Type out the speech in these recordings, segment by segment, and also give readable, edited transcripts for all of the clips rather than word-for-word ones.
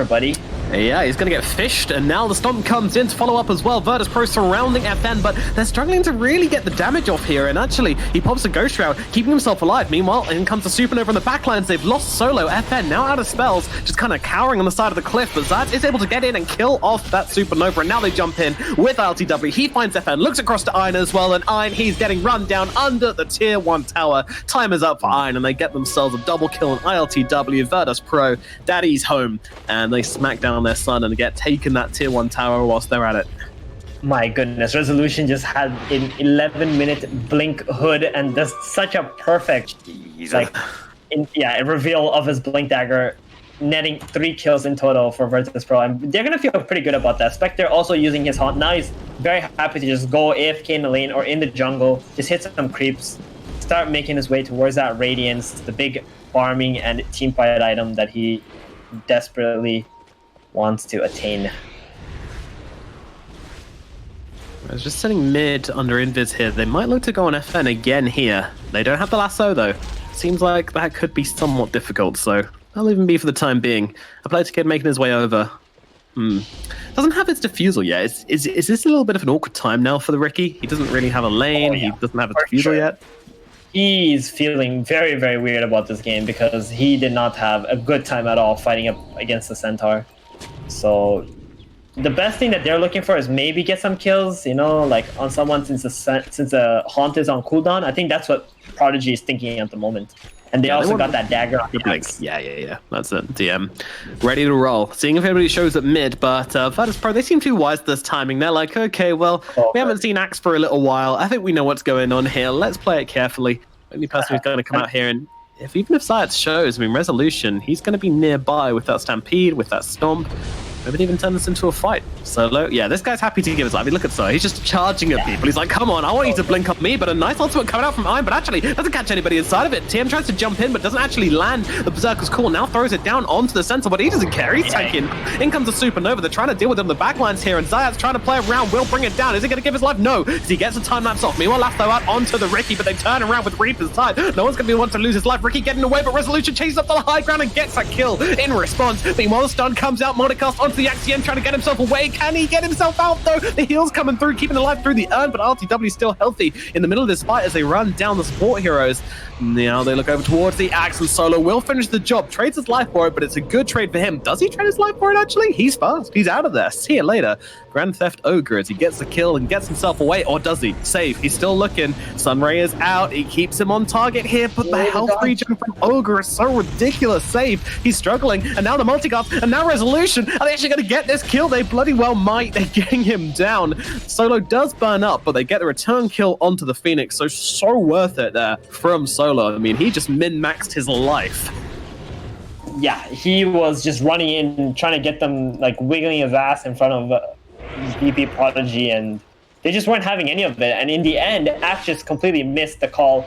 buddy. Yeah, he's going to get fished, and now the Stomp comes in to follow up as well. Virtus Pro surrounding FN, but they're struggling to really get the damage off here, and actually, he pops a Ghost Shroud, keeping himself alive. Meanwhile, in comes the Supernova on the backlines. They've lost Solo. FN now out of spells, just kind of cowering on the side of the cliff, but Zayat is able to get in and kill off that Supernova, and now they jump in with LTW. He finds FN, looks across to Iron as well, and Iron, he's getting run down under the tier 1 tower. Time is up for Iron, and they get themselves a double kill on ILTW. Virtus Pro, Daddy's home, and they smack down their son and get taken that tier 1 tower whilst they're at it. My goodness, Resolution just had an 11-minute blink hood, and that's such a perfect a reveal of his blink dagger, netting 3 kills in total for Virtus Pro, and they're gonna feel pretty good about that. Spectre also using his haunt. Now he's very happy to just go AFK in the lane or in the jungle, just hit some creeps, start making his way towards that Radiance, the big farming and team fight item that he desperately wants to attain. I was just sitting mid under Invis here. They might look to go on FN again here. They don't have the lasso though. Seems like that could be somewhat difficult, so I'll even be for the time being. A player kid making his way over. Doesn't have its diffusal yet. Is this a little bit of an awkward time now for the Ricky? He doesn't really have a lane. He doesn't have a diffusal yet. He's feeling very, very weird about this game because he did not have a good time at all fighting up against the Centaur. So the best thing that they're looking for is maybe get some kills, you know, like on someone since the haunt is on cooldown. I think that's what Prodigy is thinking at the moment. And they also got that dagger on the axe. Yeah. That's it. DM. Ready to roll. Seeing if anybody shows up mid, but Virtus Pro, they seem too wise to this timing. They're like, okay, well, we haven't seen Axe for a little while. I think we know what's going on here. Let's play it carefully. Only person who's going to come out here, and even if Zayat shows, I mean, Resolution, he's going to be nearby with that Stampede, with that Stomp. Maybe even turn this into a fight. Solo, yeah, this guy's happy to give his life. I mean, look at Solo. He's just charging at people. He's like, come on, I want you to blink up me, but a nice ultimate coming out from Iron, but actually doesn't catch anybody inside of it. TM tries to jump in, but doesn't actually land. The Berserker's call now throws it down onto the center, but he doesn't care. He's tanking. In comes the Supernova. They're trying to deal with him on the backlines here, and Zayat's trying to play around. Will bring it down. Is he going to give his life? No, because he gets a time lapse off. Meanwhile, Lasso out onto the Ricky, but they turn around with Reaper's Tide. No one's going to be one to lose his life. Ricky getting away, but Resolution chases up the high ground and gets that kill in response. Meanwhile, the stun comes out. Monocast onto the Axiom, trying to get himself away. Can he get himself out though? The heal's coming through, keeping alive through the urn, but RTW still healthy in the middle of this fight as they run down the support heroes. Now they look over towards the Axe, and Solo will finish the job. Trades his life for it, but it's a good trade for him. Does he trade his life for it actually? He's fast. He's out of there. See you later. Grand Theft Ogre as he gets the kill and gets himself away. Or does he? Save. He's still looking. Sunray is out. He keeps him on target here, but the health regen from Ogre is so ridiculous. Save. He's struggling. And now the multi-guard. And now Resolution. Are they actually going to get this kill? They bloody well might. They're getting him down. Solo does burn up, but they get the return kill onto the Phoenix. So worth it there from Solo. I mean, he just min-maxed his life. Yeah, he was just running in, trying to get them, like, wiggling his ass in front of BP Prodigy, and they just weren't having any of it. And in the end, Ash just completely missed the call,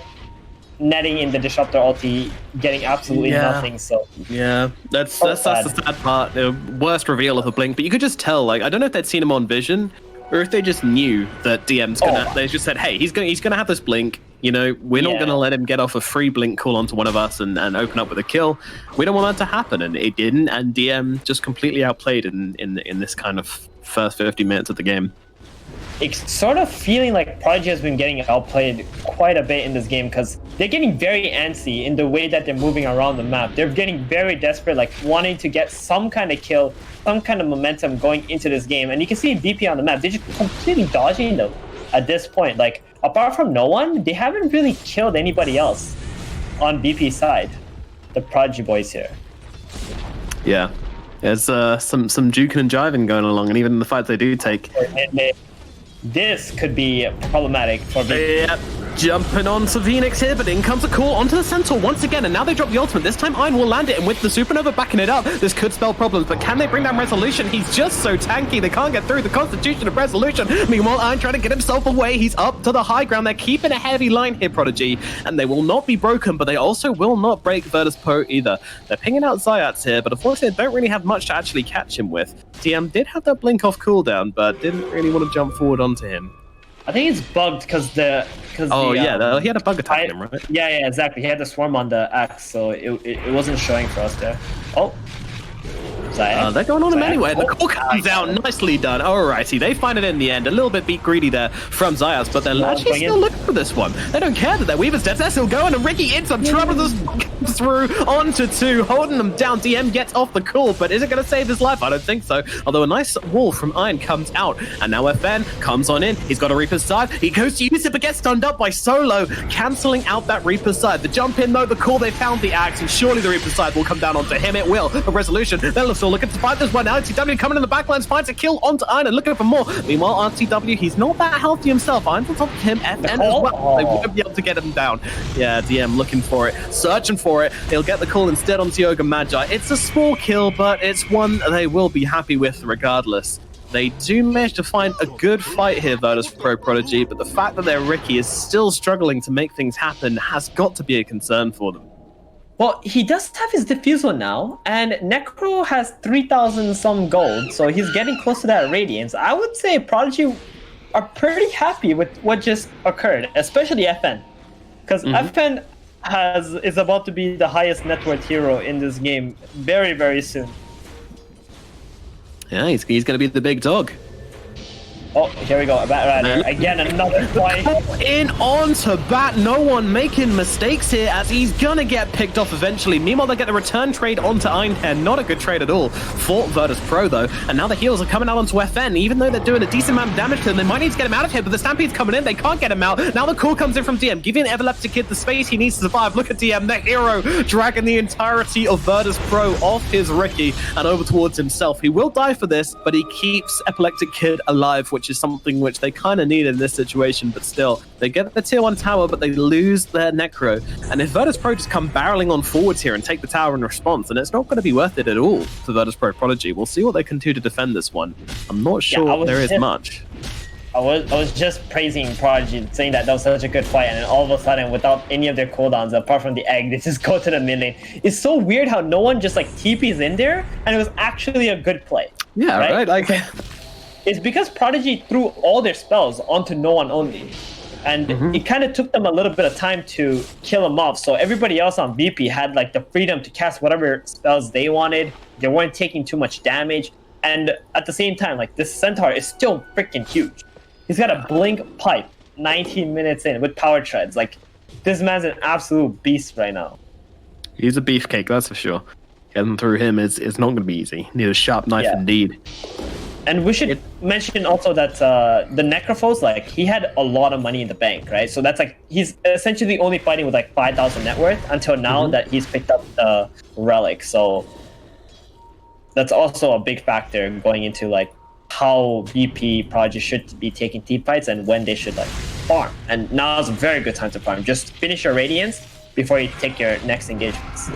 netting in the Disruptor ulti, getting absolutely nothing. So yeah, that's the sad part. The worst reveal of a blink, but you could just tell. Like, I don't know if they'd seen him on Vision, or if they just knew that DM's gonna. They just said, hey, he's gonna have this blink. You know, we're not going to let him get off a free blink call onto one of us and open up with a kill. We don't want that to happen, and it didn't. And DM just completely outplayed in this kind of first 50 minutes of the game. It's sort of feeling like Prodigy has been getting outplayed quite a bit in this game because they're getting very antsy in the way that they're moving around the map. They're getting very desperate, like wanting to get some kind of kill, some kind of momentum going into this game. And you can see BP on the map. They're just completely dodging them at this point. Like, apart from no one, they haven't really killed anybody else on BP's side. The Prodigy boys here. Yeah, there's some juking and jiving going along, and even in the fights they do take. This could be problematic for BP. Yep, jumping on to Phoenix here, but in comes a call onto the Centaur once again, and now they drop the ultimate. This time Iron will land it, and with the Supernova backing it up, this could spell problems, but can they bring down Resolution? He's just so tanky, they can't get through the Constitution of Resolution. Meanwhile, Iron trying to get himself away. He's up to the high ground. They're keeping a heavy line here, Prodigy, and they will not be broken, but they also will not break Virtus Pro either. They're pinging out Zayat here, but unfortunately they don't really have much to actually catch him with. TM did have that blink off cooldown, but didn't really want to jump forward onto him. I think it's bugged because he had a bug attacking him, right? Yeah, exactly. He had the swarm on the axe, so it wasn't showing for us there. Oh, They're going on him anyway. The call comes out. Nicely done. Alrighty, they find it in the end. A little bit beat greedy there from Zayas, but they're actually still looking for this one. They don't care that their Weaver's dead. They're still going, and Ricky in some trouble. This comes through onto 2, holding them down. DM gets off the call, but is it going to save his life? I don't think so. Although a nice wall from Iron comes out, and now FN comes on in. He's got a Reaper's Scythe. He goes to use it, but gets stunned up by Solo, cancelling out that Reaper's Scythe. The jump in, though, the call, they found the axe, and surely the Reaper's Scythe will come down onto him. It will. A resolution. They're still looking to fight this one. Now RTW coming in the backlines, finds a kill onto Iron and looking for more. Meanwhile, RTW, he's not that healthy himself. Iron's on top of him. FN as well. They won't be able to get him down. Yeah, DM looking for it, searching for it. They'll get the call instead onto Yoga Magi. It's a small kill, but it's one they will be happy with regardless. They do manage to find a good fight here, Virtus Pro Prodigy, but the fact that their Ricky is still struggling to make things happen has got to be a concern for them. Well, he does have his diffusal now, and Necro has 3,000 some gold, so he's getting close to that Radiance. I would say Prodigy are pretty happy with what just occurred, especially FN. Because FN is about to be the highest net worth hero in this game very, very soon. Yeah, he's going to be the big dog. Oh, here we go. Bat Rider. Again, another fight. In on to Bat. No one making mistakes here as he's going to get picked off eventually. Meanwhile, they get the return trade onto Einhair. Not a good trade at all for Virtus Pro, though. And now the heals are coming out onto FN. Even though they're doing a decent amount of damage to them, they might need to get him out of here. But the Stampede's coming in. They can't get him out. Now the call comes in from DM, giving Epileptic Kid the space he needs to survive. Look at DM, the hero, dragging the entirety of Virtus Pro off his Ricky and over towards himself. He will die for this, but he keeps Epileptic Kid alive, which is something which they kind of need in this situation, but still, they get the tier 1 tower, but they lose their Necro. And if Virtus Pro just come barreling on forwards here and take the tower in response, then it's not going to be worth it at all for Virtus Pro Prodigy. We'll see what they can do to defend this one. I'm not sure there is much. I was just praising Prodigy, saying that was such a good fight, and then all of a sudden, without any of their cooldowns, apart from the egg, they just go to the mid lane. It's so weird how no one just like TP's in there, and it was actually a good play. Yeah, right? Like... It's because Prodigy threw all their spells onto no one only. And it kind of took them a little bit of time to kill him off. So everybody else on VP had like the freedom to cast whatever spells they wanted. They weren't taking too much damage. And at the same time, like this Centaur is still freaking huge. He's got a blink pipe 19 minutes in with power treads. Like this man's an absolute beast right now. He's a beefcake, that's for sure. Getting through him is not going to be easy. Need a sharp knife indeed. And we should mention also that the Necrophos, like, he had a lot of money in the bank, right? So that's like, he's essentially only fighting with like 5,000 net worth until now that he's picked up the Relic. So that's also a big factor going into like how VP projects should be taking team fights and when they should like farm. And now is a very good time to farm. Just finish your Radiance before you take your next engagements.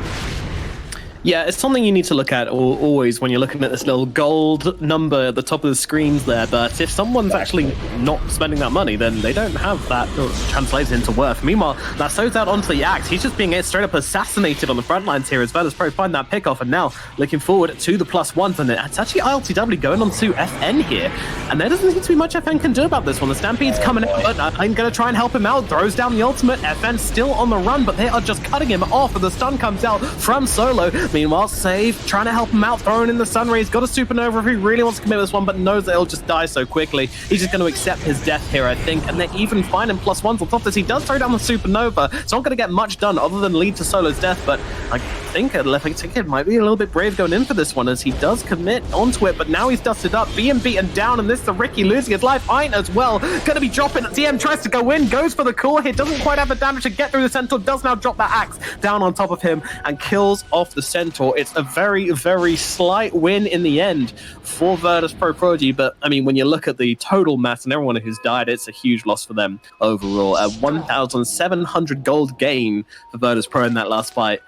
Yeah, it's something you need to look at always when you're looking at this little gold number at the top of the screens there. But if someone's actually not spending that money, then they don't have that translated into worth. Meanwhile, that sows out onto the axe. He's just being straight up assassinated on the front lines here as Virtus Pro find that pick off. And now looking forward to the +1s. And it's actually ILTW going on to FN here. And there doesn't seem to be much FN can do about this one. The Stampede's coming out, but I'm going to try and help him out. Throws down the ultimate. FN still on the run, but they are just cutting him off. And the stun comes out from Solo. Meanwhile, Save, trying to help him out, throwing in the Sun Rays, got a supernova if he really wants to commit this one, but knows that he'll just die so quickly. He's just going to accept his death here, I think, and they're even finding +1s on top of this. He does throw down the supernova. It's not going to get much done other than lead to Solo's death, but I think Epileptic Kid might be a little bit brave going in for this one as he does commit onto it, but now he's dusted up, being beaten down, and this is the Ricky losing his life. Ayn as well, going to be dropping. DM tries to go in, goes for the call here, doesn't quite have the damage to get through the Centaur, does now drop that axe down on top of him and kills off the Centaur. It's a very, very slight win in the end for Virtus Pro Prodigy, but I mean, when you look at the total mass and everyone who's died, it's a huge loss for them overall. A 1,700 gold gain for Virtus Pro in that last fight.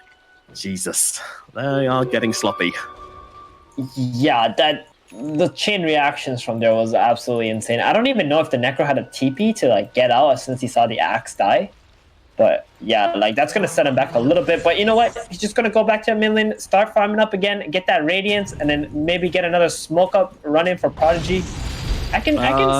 Jesus, they are getting sloppy. Yeah, the chain reactions from there was absolutely insane. I don't even know if the Necro had a TP to like get out since he saw the axe die. But yeah, like that's gonna set him back a little bit. But you know what? He's just gonna go back to a million, start farming up again, get that Radiance, and then maybe get another smoke up running for Prodigy. I can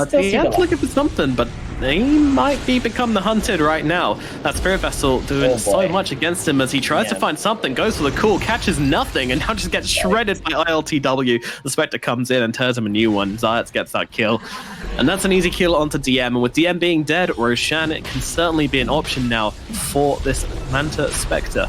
still see that. Looking for something, but he might become the hunted right now. That Spirit Vessel doing so much against him as he tries to find something, goes for the cool, catches nothing, and now just gets shredded by ILTW. The Spectre comes in and turns him a new one. Zayats gets that kill. And that's an easy kill onto DM. And with DM being dead, Roshan, it can certainly be an option now for this Manta Spectre.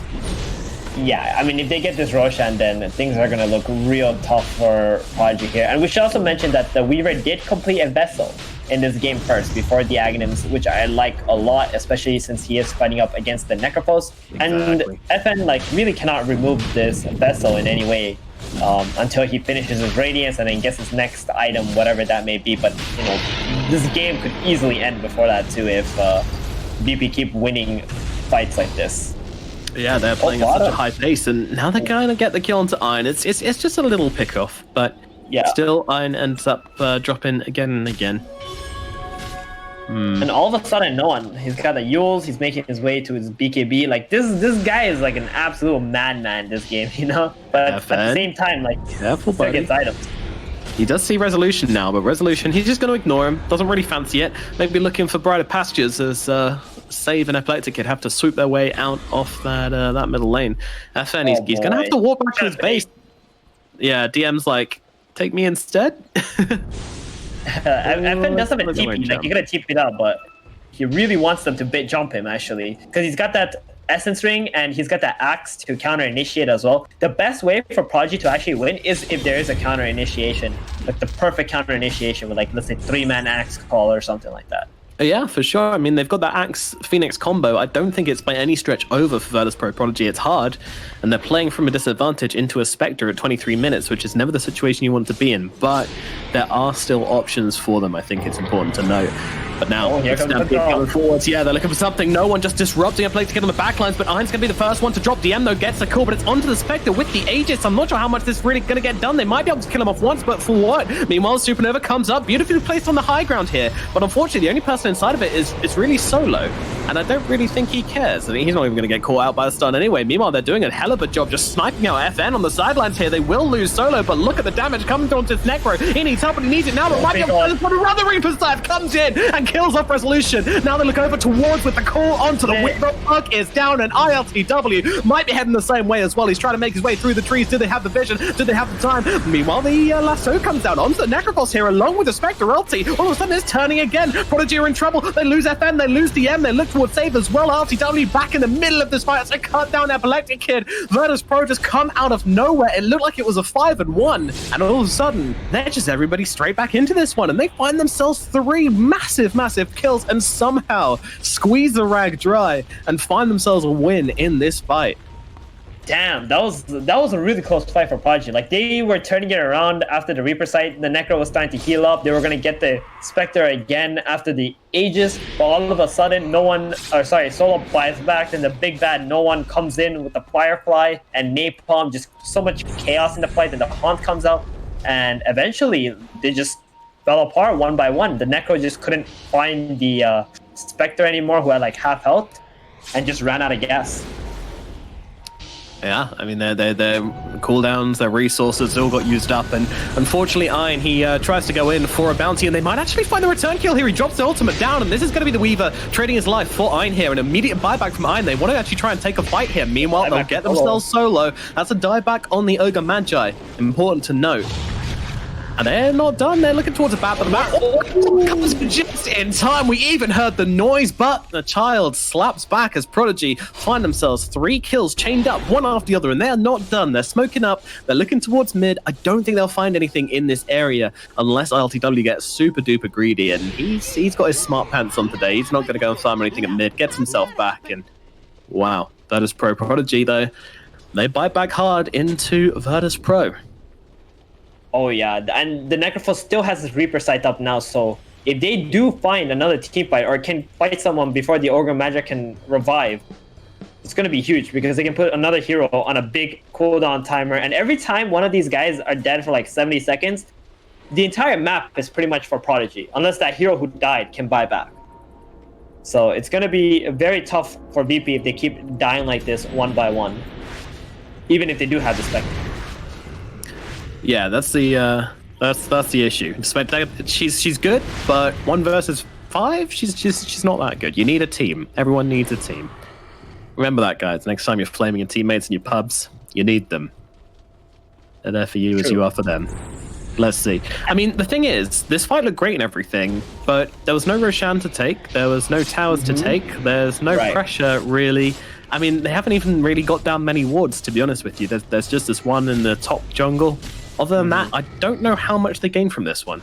Yeah, I mean, if they get this Roshan, then things are going to look real tough for Prodigy here. And we should also mention that the Weaver did complete a Vessel in this game first before the Aghanims, which I like a lot, especially since he is fighting up against the Necrophos. Exactly. And FN like really cannot remove this Vessel in any way until he finishes his Radiance and then gets his next item, whatever that may be. But, you know, this game could easily end before that too if BP keep winning fights like this. Yeah, they're playing at such a high pace, and now they're going to get the kill onto Iron. It's just a little pick-off, but still Iron ends up dropping again and again. And all of a sudden, no one. He's got the Yules. He's making his way to his BKB. Like this guy is like an absolute madman. This game, you know. But at the same time, like careful, still gets items. He does see Resolution now, but Resolution, he's just going to ignore him. Doesn't really fancy it. Maybe looking for brighter pastures as Save and Epileptic Kid have to swoop their way out of that middle lane. FN, he's going to have to walk back to his base. Yeah, DM's like, take me instead. FN does have a TP. Like, you're going to TP it up, but he really wants them to bit jump him, actually. Because he's got that Essence Ring, and he's got that Axe to counter-initiate as well. The best way for Prodigy to actually win is if there is a counter-initiation. Like, the perfect counter-initiation with, like, let's say, 3-man Axe Call or something like that. Yeah, for sure. I mean, they've got that Axe Phoenix combo. I don't think it's by any stretch over for Virtus Pro Prodigy. It's hard, and they're playing from a disadvantage into a Spectre at 23 minutes, which is never the situation you want to be in. But there are still options for them, I think it's important to note. But now, Stampede coming forwards. Yeah, they're looking for something. No one just disrupting a play to get on the backlines, but Iron's going to be the first one to drop. DM, though, gets the call, but it's onto the Spectre with the Aegis. I'm not sure how much this is really going to get done. They might be able to kill him off once, but for what? Meanwhile, Supernova comes up, beautifully placed on the high ground here. But unfortunately, the only person inside of it is really Solo, and I don't really think he cares. I mean, he's not even going to get caught out by the stun anyway. Meanwhile, they're doing a hell of a job just sniping out FN on the sidelines here. They will lose Solo, but look at the damage coming onto his Necro. He needs help, and he needs it now, but might be able to put another Reaper's Dive comes in and kills off Resolution. Now they look over towards with the call onto the Weaver. Bug is down, and ILTW might be heading the same way as well. He's trying to make his way through the trees. Do they have the vision? Do they have the time? Meanwhile, the lasso comes down onto the Necrophos here along with the Spectre ulti. All of a sudden, it's turning again. Prodigy are in trouble. They lose FN, they lose DM, they look towards Save as well. LTW back in the middle of this fight as they cut down Epileptic Kid. Virtus Pro just come out of nowhere. It looked like it was a 5-1, and all of a sudden, they're just everybody straight back into this one, and they find themselves 3 massive kills and somehow squeeze the rag dry and find themselves a win in this fight. Damn, that was a really close fight for Prodigy. Like, they were turning it around after the Reaper sight. The Necro was starting to heal up. They were going to get the Spectre again after the Aegis. But all of a sudden, Solo flies back. Then the big bad no one comes in with the Firefly and Napalm. Just so much chaos in the fight. Then the Haunt comes out. And eventually, they just fell apart one by one. The Necro just couldn't find the Spectre anymore, who had like half health, and just ran out of gas. Yeah, I mean, their cooldowns, their resources all got used up, and unfortunately, Iron, he tries to go in for a bounty, and they might actually find the return kill here. He drops the ultimate down, and this is going to be the Weaver trading his life for Iron here. An immediate buyback from Iron. They want to actually try and take a fight here. Meanwhile, they'll get themselves Solo. That's a dieback on the Ogre Magi. Important to note. And they're not done. They're looking towards a bat, but the bat comes just in time. We even heard the noise, but the child slaps back as Prodigy find themselves 3 kills chained up, one after the other, and they're not done. They're smoking up. They're looking towards mid. I don't think they'll find anything in this area unless ILTW gets super duper greedy, and he's got his smart pants on today. He's not going to go and farm anything at mid. Gets himself back, and wow, that is Pro Prodigy though. They bite back hard into Virtus Pro. Oh yeah, and the Necrophos still has his Reaper sight up now, so if they do find another team fight or can fight someone before the Ogre Magi can revive, it's going to be huge because they can put another hero on a big cooldown timer, and every time one of these guys are dead for like 70 seconds, the entire map is pretty much for Prodigy, unless that hero who died can buy back. So it's going to be very tough for VP if they keep dying like this one by one, even if they do have the Spectre. Yeah, that's the issue. She's good, but 1 versus 5, she's not that good. You need a team. Everyone needs a team. Remember that, guys. Next time you're flaming your teammates in your pubs, you need them. They're there for you as you are for them. Let's see. I mean, the thing is, this fight looked great and everything, but there was no Roshan to take. There was no towers to take. There's no pressure, really. I mean, they haven't even really got down many wards, to be honest with you. There's just this one in the top jungle. Other than that, I don't know how much they gained from this one.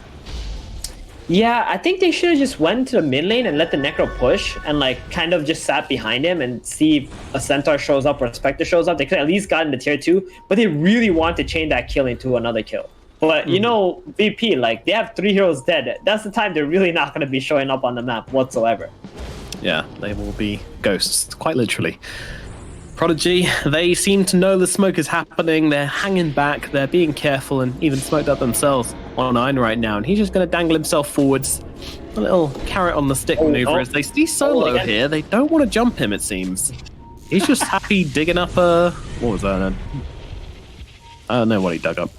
Yeah, I think they should have just went to the mid lane and let the Necro push and like kind of just sat behind him and see if a Centaur shows up or a Spectre shows up. They could at least gotten the tier 2, but they really want to chain that kill into another kill. But you know, VP, like, they have 3 heroes dead. That's the time they're really not going to be showing up on the map whatsoever. Yeah, they will be ghosts, quite literally. Prodigy, they seem to know the smoke is happening. They're hanging back. They're being careful and even smoked up themselves on Nine right now. And he's just going to dangle himself forwards. A little carrot on the stick maneuver as they see Solo here. They don't want to jump him, it seems. He's just happy digging up a... What was that? I don't know what he dug up.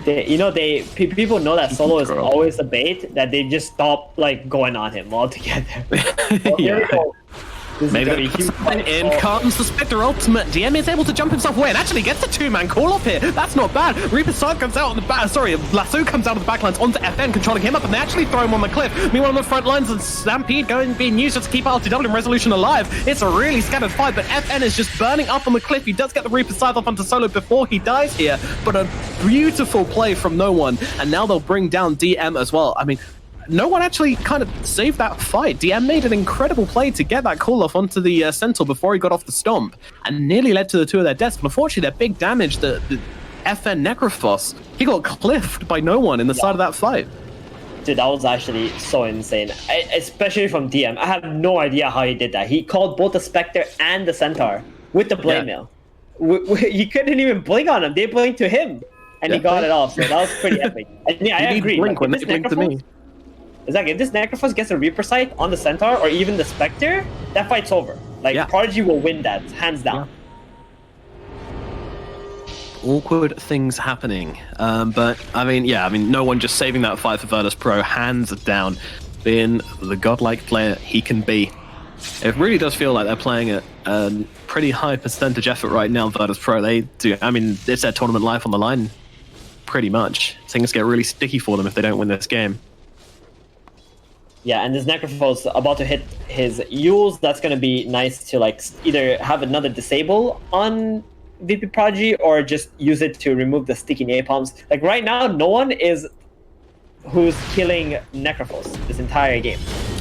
People know that Solo is always a bait, that they just stop like going on him altogether. Yeah. Maybe in comes the Spectre ultimate. DM is able to jump himself away and actually gets a 2-man call off here. That's not bad. Reaper's Side comes out on the back. Sorry, Lasso comes out of the backlines onto FN, controlling him up, and they actually throw him on the cliff. Meanwhile, on the front lines, and Stampede being used just to keep RTW and Resolution alive. It's a really scattered fight, but FN is just burning up on the cliff. He does get the Reaper's Side off onto Solo before he dies here, but a beautiful play from No One, and now they'll bring down DM as well. I mean, No One actually kind of saved that fight. DM made an incredible play to get that call off onto the Centaur before he got off the stomp, and nearly led to the 2 of their deaths. But unfortunately, their big damage, the FN Necrophos, he got cliffed by No One in the side of that fight. Dude, that was actually so insane, especially from DM. I have no idea how he did that. He called both the Spectre and the Centaur with the blade mail. He couldn't even blink on him. They blinked to him, and he got it off. So that was pretty epic. I agree. Blink when they blink to me. It's like, if this Necrophos gets a Reaper Sight on the Centaur or even the Spectre, that fight's over. Like, Prodigy will win that, hands down. Awkward things happening. But, I mean, No One just saving that fight for Virtus Pro, hands down, being the godlike player he can be. It really does feel like they're playing at a pretty high percentage effort right now, Virtus Pro. They do, I mean, it's their tournament life on the line, pretty much. Things get really sticky for them if they don't win this game. Yeah, and this Necrophos about to hit his Yules. That's going to be nice to like either have another disable on VP Prodigy or just use it to remove the sticky napalms. Like right now, No One is who's killing Necrophos this entire game.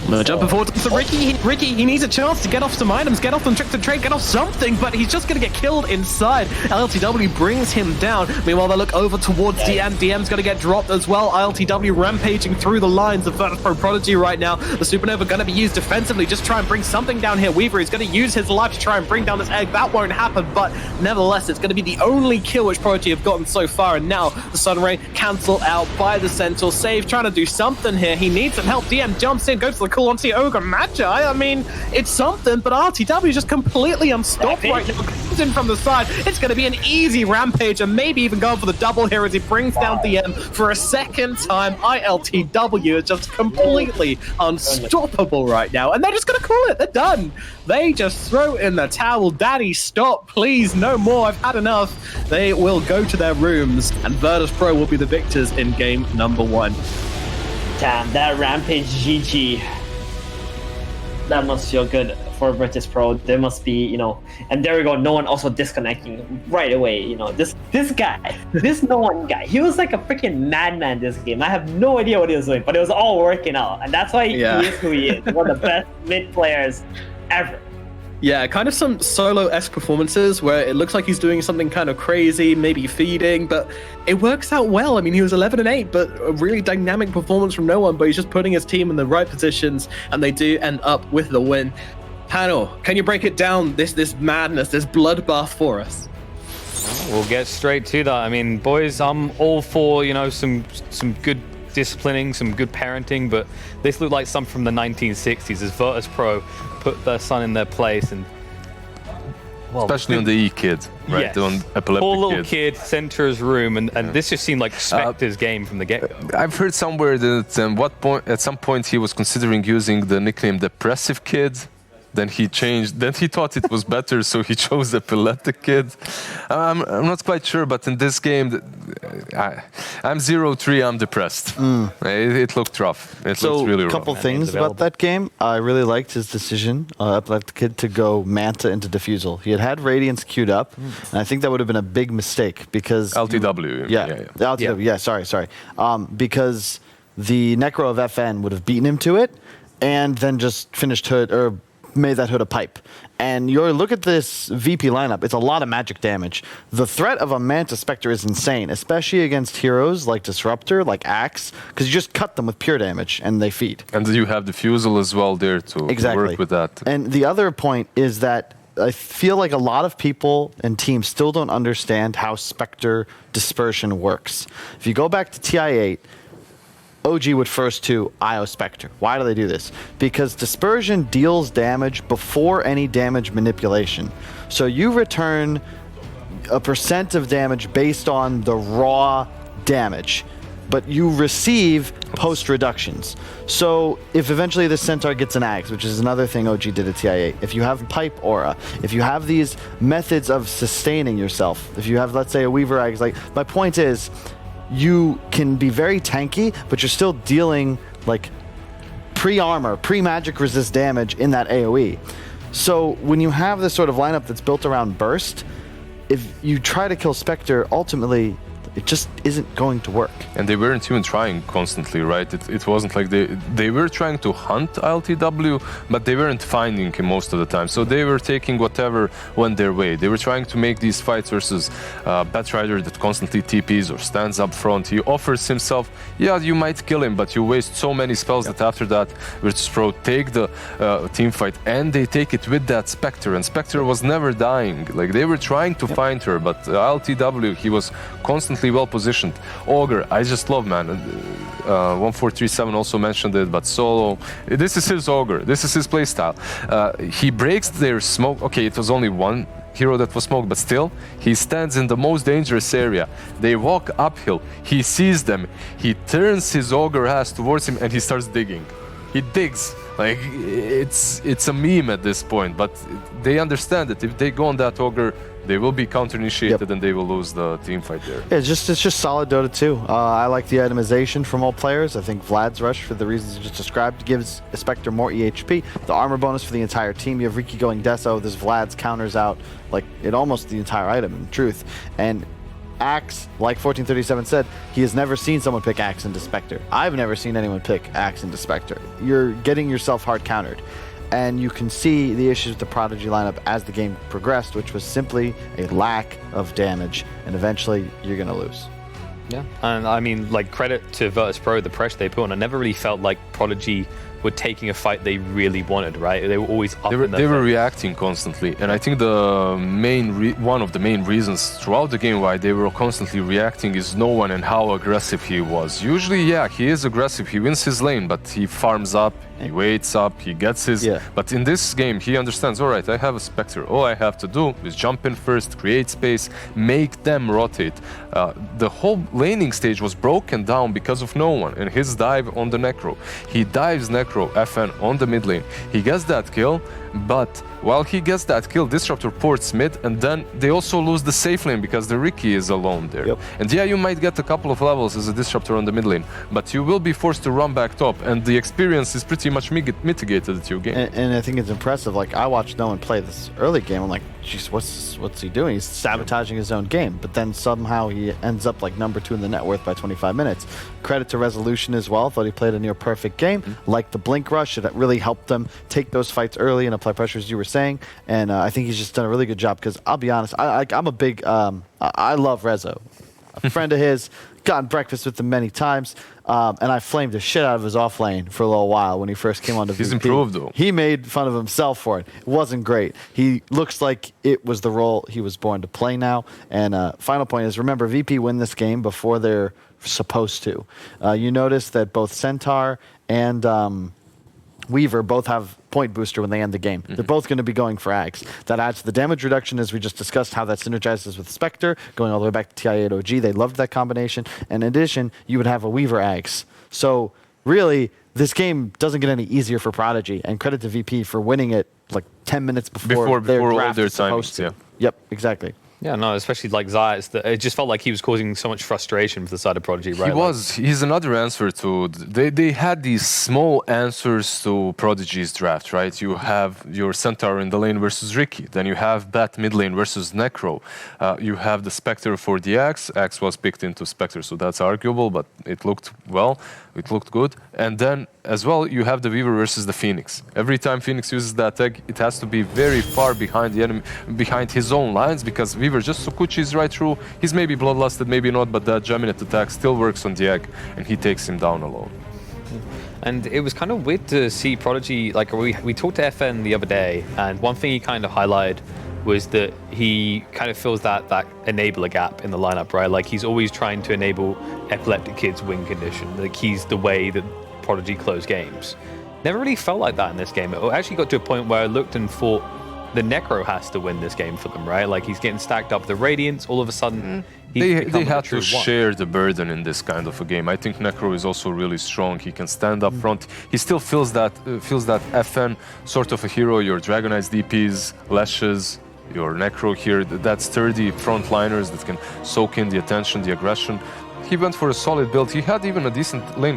No, jumping forward to Ricky. Ricky, he needs a chance to get off some items, get off some tricks and trade, get off something, but he's just going to get killed inside. LTW brings him down. Meanwhile, they look over towards DM. DM's going to get dropped as well. LTW rampaging through the lines of Virtus Pro Prodigy right now. The Supernova going to be used defensively, just try and bring something down here. Weaver is going to use his life to try and bring down this egg. That won't happen, but nevertheless, it's going to be the only kill which Prodigy have gotten so far, and now the Sun Ray cancelled out by the Centaur. Save trying to do something here. He needs some help. DM jumps in, goes to the call onto the Ogre Magi. I mean, it's something, but RTW is just completely unstopped right now. Comes in from the side. It's going to be an easy rampage and maybe even going for the double here as he brings down DM for a second time. ILTW is just completely unstoppable right now, and they're just going to call it. They're done. They just throw in the towel. Daddy, stop, please, no more. I've had enough. They will go to their rooms, and Virtus Pro will be the victors in game number 1. Damn, that rampage GG. That must feel good for Virtus Pro. There must be, you know, and there we go. No One also disconnecting right away. You know, this guy, this No One guy, he was like a freaking madman this game. I have no idea what he was doing, but it was all working out, and that's why he is who he is. One of the best mid players ever. Yeah, kind of some solo-esque performances where it looks like he's doing something kind of crazy, maybe feeding, but it works out well. I mean, he was 11-8, but a really dynamic performance from No One, but he's just putting his team in the right positions, and they do end up with the win. Panel, can you break it down, this madness, this bloodbath for us? We'll get straight to that. I mean, boys, I'm all for, you know, some good disciplining, some good parenting, but this looked like something from the 1960s as Virtus Pro put their son in their place and Especially on the E kid, right? Yes. On epileptic Poor little kid, centers room, and this just seemed like Spectre's game from the get-go. I've heard somewhere that at some point he was considering using the nickname Depressive Kid. Then he changed. Then he thought it was better, so he chose Epileptic Kid. I'm not quite sure, but in this game, I'm 0-3. I'm depressed. It looked rough. It looked really rough. So, a couple things about that game. I really liked his decision, Epileptic Kid, to go Manta into Diffusal. He had Radiance queued up, and I think that would have been a big mistake because LTW. LTW. Yeah, sorry. Because the Necro of FN would have beaten him to it, and then just finished Hood or made that Hood a pipe. And you look at this VP lineup, it's a lot of magic damage. The threat of a Manta Spectre is insane, especially against heroes like Disruptor, like Axe, because you just cut them with pure damage and they feed. And you have Diffusal as well there to work with that. And the other point is that I feel like a lot of people and teams still don't understand how Spectre dispersion works. If you go back to TI8, OG would first to IO Spectre. Why do they do this? Because dispersion deals damage before any damage manipulation. So you return a % of damage based on the raw damage, but you receive post reductions. So if eventually the Centaur gets an Axe, which is another thing OG did at TI8, if you have Pipe Aura, if you have these methods of sustaining yourself, if you have, let's say, a Weaver Axe, like, my point is, you can be very tanky, but you're still dealing like pre-armor, pre-magic resist damage in that AoE. So when you have this sort of lineup that's built around burst, if you try to kill Spectre, ultimately it just isn't going to work. And they weren't even trying constantly, right? It wasn't like they were trying to hunt LTW, but they weren't finding him most of the time. So they were taking whatever went their way. They were trying to make these fights versus Batrider that constantly TPs or stands up front. He offers himself. Yeah, you might kill him, but you waste so many spells that after that, Virtus Pro take the team fight and they take it with that Spectre. And Spectre was never dying. Like, they were trying to find her, but LTW, he was constantly well positioned. Ogre, I just love, man. 1437 also mentioned it, but Solo, this is his Ogre. This is his playstyle. He breaks their smoke. Okay, it was only one hero that was smoked, but still, he stands in the most dangerous area. They walk uphill. He sees them. He turns his Ogre ass towards him and he starts digging. He digs. Like, it's a meme at this point, but they understand that if they go on that Ogre, they will be counter-initiated and they will lose the team fight there. Yeah, it's just solid Dota 2. I like the itemization from all players. I think Vlad's Rush, for the reasons you just described, gives Spectre more EHP. The armor bonus for the entire team. You have Riki going Deso. There's Vlad's counters out, like, it almost the entire item, in truth. And Axe, like 1437 said, he has never seen someone pick Axe into Spectre. I've never seen anyone pick Axe into Spectre. You're getting yourself hard countered. And you can see the issues with the Prodigy lineup as the game progressed, which was simply a lack of damage, and eventually you're going to lose. Yeah, and I mean, like, credit to Virtus Pro, the pressure they put on. I never really felt like Prodigy were taking a fight they really wanted, right? They were always up in They were reacting constantly, and I think the one of the main reasons throughout the game why they were constantly reacting is no one and how aggressive he was. Usually, yeah, he is aggressive, he wins his lane, but he farms up, he waits up, he gets his... Yeah. But in this game, he understands, all right, I have a Spectre. All I have to do is jump in first, create space, make them rotate. The whole laning stage was broken down because of no one, and his dive on the Necro. He dives Necro FN on the mid lane. He gets that kill, but while he gets that kill, Disruptor ports mid, and then they also lose the safe lane because the Riki is alone there. Yep. And yeah, you might get a couple of levels as a Disruptor on the mid lane, but you will be forced to run back top, and the experience is pretty much mitigated at your game. And I think it's impressive. Like, I watched no one play this early game. I'm like, geez, what's he doing? He's sabotaging his own game. But then somehow he ends up like number 2 in the net worth by 25 minutes. Credit to Resolution as well. Thought he played a near perfect game. Like the Blink Rush, it really helped them take those fights early and apply pressure, as you were saying. And I think he's just done a really good job, because I'll be honest, I'm a big, I love Rezo. A friend of his, gotten breakfast with him many times, and I flamed the shit out of his off lane for a little while when he first came onto VP. He's improved, though. He made fun of himself for it. It wasn't great. He looks like it was the role he was born to play now. And final point is, remember, VP win this game before they're supposed to. You notice that both Centaur and Weaver both have point booster when they end the game. They're both going to be going for Ags. That adds to the damage reduction, as we just discussed, how that synergizes with Spectre, going all the way back to TI8 OG. They loved that combination. And in addition, you would have a Weaver Ags. So really, this game doesn't get any easier for Prodigy. And credit to VP for winning it like 10 minutes before all their draft their is supposed timings, to. yeah. Yep, exactly. Yeah, no, especially like Zayas, it just felt like he was causing so much frustration for the side of Prodigy, right? He was. He's another answer to. They had these small answers to Prodigy's draft, right? You have your Centaur in the lane versus Ricky. Then you have Bat mid lane versus Necro. You have the Spectre for the Axe. Axe was picked into Spectre, so that's arguable, but it looked well. It looked good. And then as well, you have the Weaver versus the Phoenix. Every time Phoenix uses that tag, it has to be very far behind the enemy, behind his own lines, because Weaver just Sukuchi's right through. He's maybe bloodlusted, maybe not, but that Geminate attack still works on the egg, and he takes him down alone. And it was kind of weird to see Prodigy, like we talked to FN the other day, and one thing he kind of highlighted was that he kind of fills that enabler gap in the lineup, right? Like he's always trying to enable epileptic kids win condition. Like he's the way that Prodigy close games. Never really felt like that in this game. It actually got to a point where I looked and thought the Necro has to win this game for them, right? Like he's getting stacked up with the Radiance. All of a sudden, They had to share the burden in this kind of a game. I think Necro is also really strong. He can stand up front. He still feels that FN sort of a hero. Your Dragon Eyes DPs, Lashes, your Necro here, that sturdy frontliners that can soak in the attention, the aggression. He went for a solid build. He had even a decent lane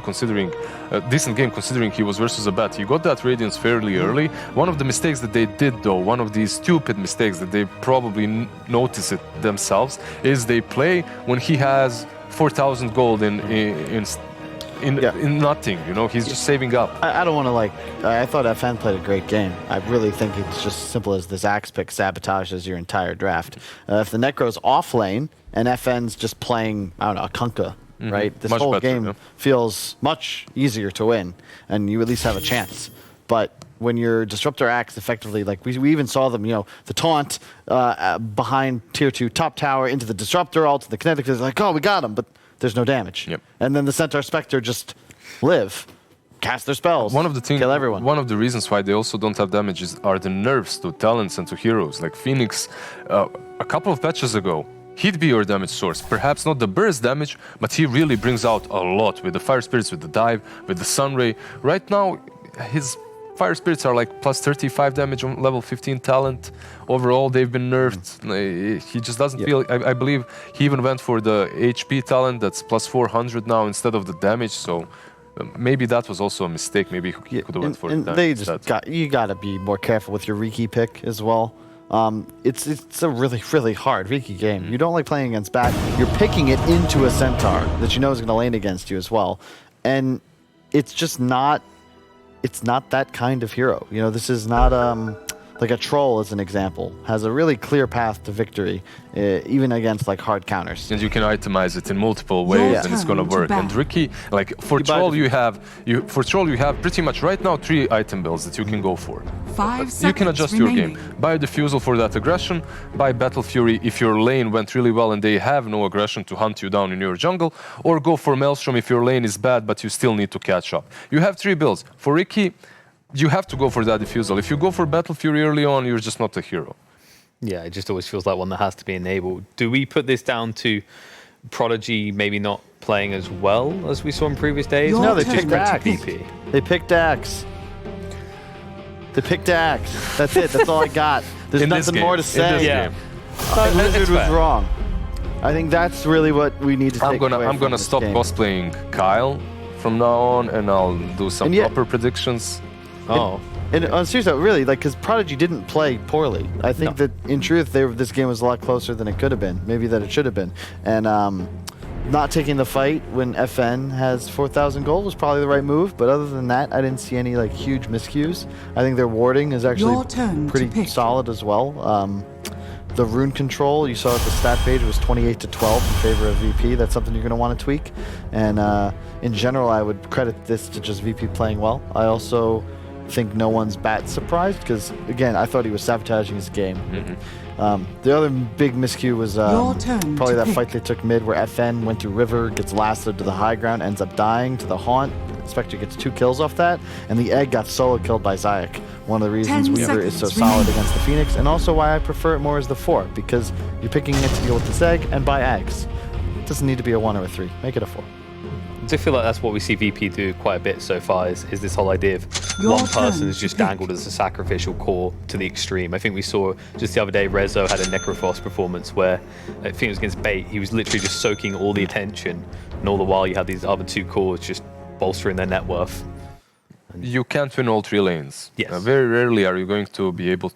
decent game considering he was versus a Bat. He got that Radiance fairly early. One of the mistakes that they did though, one of these stupid mistakes that they probably notice it themselves, is they play when he has 4,000 gold in nothing, you know, he's just saving up. I don't want to I thought FN played a great game. I really think it's just simple as this Axe pick sabotages your entire draft. If the Necro's off lane and FN's just playing, I don't know, a Kunkka, right? This Much whole better, game yeah. feels much easier to win, and you at least have a chance. But when your Disruptor Axe effectively, like we even saw them, you know, the taunt behind tier 2 top tower into the Disruptor ult, the Kinetic is like, oh, we got him, but there's no damage. Yep. And then the Centaur Spectre just live, cast their spells, kill everyone. One of the reasons why they also don't have damage are the nerfs to talents and to heroes. Like Phoenix, a couple of patches ago, he'd be your damage source. Perhaps not the burst damage, but he really brings out a lot with the Fire Spirits, with the dive, with the Sunray. Right now, his Fire Spirits are like plus 35 damage on level 15 talent. Overall, they've been nerfed. He just doesn't feel... I believe he even went for the HP talent that's plus 400 now instead of the damage, so... maybe that was also a mistake. Maybe he could have went for and that. They just you got to be more careful with your Riki pick as well. It's a really hard Riki game. You don't like playing against Bat. You're picking it into a Centaur that you know is going to lane against you as well, and it's just not. It's not that kind of hero. You know, this is not like a Troll, as an example, has a really clear path to victory, even against like hard counters. And you can itemize it in multiple ways, and it's gonna work. And Riki, like for Troll, you have pretty much right now 3 item builds that you can go for. 5 seconds you can adjust remaining. your game. Buy Diffusal for that aggression. Buy Battle Fury if your lane went really well and they have no aggression to hunt you down in your jungle. Or go for Maelstrom if your lane is bad but you still need to catch up. You have 3 builds. For Riki, you have to go for that Diffusal. If you go for Battle Fury early on, you're just not a hero. Yeah, it just always feels like one that has to be enabled. Do we put this down to Prodigy maybe not playing as well as we saw in previous days? No, they Turn picked to Axe. VP. They picked Axe. They picked Axe. That's it. That's all I got. There's In this nothing game, more to in say. this Yeah. game. Blizzard It's was fair. wrong. I think that's really what we need to take away I'm from gonna this stop game. cosplaying Kyle from now on, and I'll do some And yet- proper predictions. Oh. And seriously, really, like, because Prodigy didn't play poorly. I think that, in truth, this game was a lot closer than it could have been. Maybe that it should have been. And not taking the fight when FN has 4,000 gold was probably the right move. But other than that, I didn't see any like huge miscues. I think their warding is actually Your turn to pretty pick. solid as well. The rune control, you saw at the stat page, was 28 to 12 in favor of VP. That's something you're going to want to tweak. And in general, I would credit this to just VP playing well. I also think no one's Bat surprised because, again, I thought he was sabotaging his game. The other big miscue was Your turn probably to that pick. fight they took mid where FN went through river, gets lasted to the high ground, ends up dying to the haunt. Spectre gets 2 kills off that, and the egg got solo killed by Zayak. One of the reasons 10 Weaver is so seconds solid remaining. against the Phoenix, and also why I prefer it more as the 4, because you're picking it to deal with this egg and buy eggs. It doesn't need to be a 1 or a 3. Make it a 4. I do feel like that's what we see VP do quite a bit so far, is this whole idea of Your one person turn is just to pick. dangled as a sacrificial core to the extreme. I think we saw just the other day Rezo had a Necrophos performance where I think it was against Bait, he was literally just soaking all the attention, and all the while you had these other 2 cores just bolstering their net worth. You can't win all 3 lanes. Yes. Very rarely are you going to be able